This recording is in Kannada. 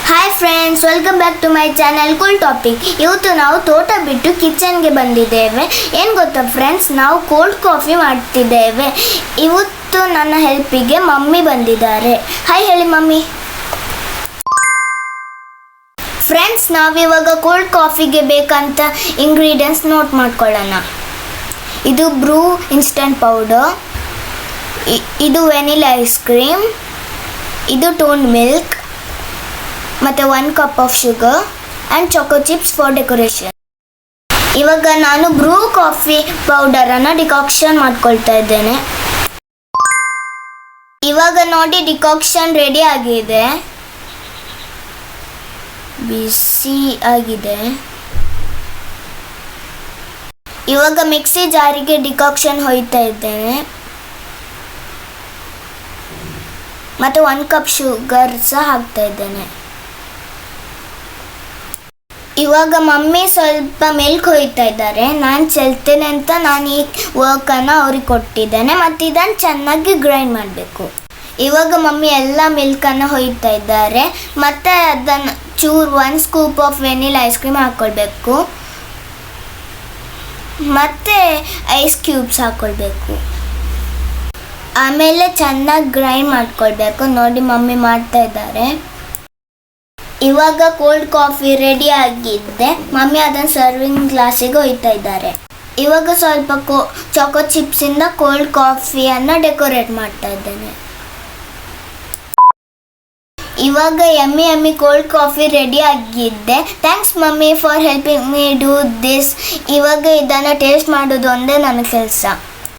Hi friends, welcome back to my channel cool topic. ಇವತ್ತು ನಾವು ತೋಟ ಬಿಟ್ಟು ಕಿಚನ್ಗೆ ಬಂದಿದ್ದೇವೆ. ಏನು ಗೊತ್ತಾ ಫ್ರೆಂಡ್ಸ್, ನಾವು ಕೋಲ್ಡ್ ಕಾಫಿ ಮಾಡ್ತಿದ್ದೇವೆ. ಇವತ್ತು ನನ್ನ ಹೆಲ್ಪಿಗೆ ಮಮ್ಮಿ ಬಂದಿದ್ದಾರೆ. ಹಾಯ್ ಹೇಳಿ ಮಮ್ಮಿ. ಫ್ರೆಂಡ್ಸ್, ನಾವಿವಾಗ ಕೋಲ್ಡ್ ಕಾಫಿಗೆ ಬೇಕಂತ ಇಂಗ್ರೀಡಿಯೆಂಟ್ಸ್ ನೋಟ್ ಮಾಡ್ಕೊಳ್ಳೋಣ. ಇದು ಬ್ರೂ ಇನ್ಸ್ಟಂಟ್ ಪೌಡರ್, ಇದು ವೆನಿಲಾ ಐಸ್ ಕ್ರೀಮ್, ಇದು ಟೋನ್ ಮಿಲ್ಕ್, ಮತ್ತು 1 cup of sugar and ಚೊಕೋ chips for decoration. ಇವಾಗ ನಾನು ಬ್ರೂ ಕಾಫಿ ಪೌಡರನ್ನು ಡಿಕಾಕ್ಷನ್ ಮಾಡ್ಕೊಳ್ತಾ ಇದ್ದೇನೆ. ಇವಾಗ ನೋಡಿ, ಡಿಕಾಕ್ಷನ್ ರೆಡಿ ಆಗಿದೆ, ಬಿಸಿ ಆಗಿದೆ. ಇವಾಗ ಮಿಕ್ಸಿ ಜಾರಿಗೆ ಡಿಕಾಕ್ಷನ್ ಹೊಯ್ತಾ ಇದ್ದೇನೆ ಮತ್ತು 1 ಕಪ್ ಶುಗರ್ ಸಹ ಹಾಕ್ತಾ ಇದ್ದೇನೆ. ಇವಾಗ ಮಮ್ಮಿ ಸ್ವಲ್ಪ ಮಿಲ್ಕ್ ಹೊಯ್ತಾ ಇದ್ದಾರೆ. ನಾನು ಚೆಲ್ತೇನೆ ಅಂತ ನಾನು ಈ ವರ್ಕನ್ನು ಅವ್ರಿಗೆ ಕೊಟ್ಟಿದ್ದೇನೆ ಮತ್ತು ಇದನ್ನು ಚೆನ್ನಾಗಿ ಗ್ರೈಂಡ್ ಮಾಡಬೇಕು. ಇವಾಗ ಮಮ್ಮಿ ಎಲ್ಲ ಮಿಲ್ಕನ್ನು ಹೊಯ್ತಾ ಇದ್ದಾರೆ ಮತ್ತು ಅದನ್ನು ಚೂರು 1 scoop of vanilla ice cream ಹಾಕ್ಕೊಳ್ಬೇಕು ಮತ್ತು ಐಸ್ ಕ್ಯೂಬ್ಸ್ ಹಾಕ್ಕೊಳ್ಬೇಕು. ಆಮೇಲೆ ಚೆನ್ನಾಗಿ ಗ್ರೈಂಡ್ ಮಾಡ್ಕೊಳ್ಬೇಕು. ನೋಡಿ, ಮಮ್ಮಿ ಮಾಡ್ತಾ ಇದ್ದಾರೆ. ಇವಾಗ ಕೋಲ್ಡ್ ಕಾಫಿ ರೆಡಿ ಆಗಿದೆ. ಮಮ್ಮಿ ಅದನ್ನು ಸರ್ವಿಂಗ್ ಗ್ಲಾಸಿಗೆ ಒಯ್ತಾ ಇದ್ದಾರೆ. ಇವಾಗ ಸ್ವಲ್ಪ ಚೊಕೋ ಚಿಪ್ಸಿಂದ ಕೋಲ್ಡ್ ಕಾಫಿಯನ್ನು ಡೆಕೋರೇಟ್ ಮಾಡ್ತಾ ಇದ್ದೇನೆ. ಇವಾಗ ಯಮ್ಮಿ ಕೋಲ್ಡ್ ಕಾಫಿ ರೆಡಿ ಆಗಿದೆ. Thanks mummy for helping me do this. ಇವಾಗ ಇದನ್ನು ಟೇಸ್ಟ್ ಮಾಡೋದು ಒಂದೇ ನನ್ನ ಕೆಲಸ.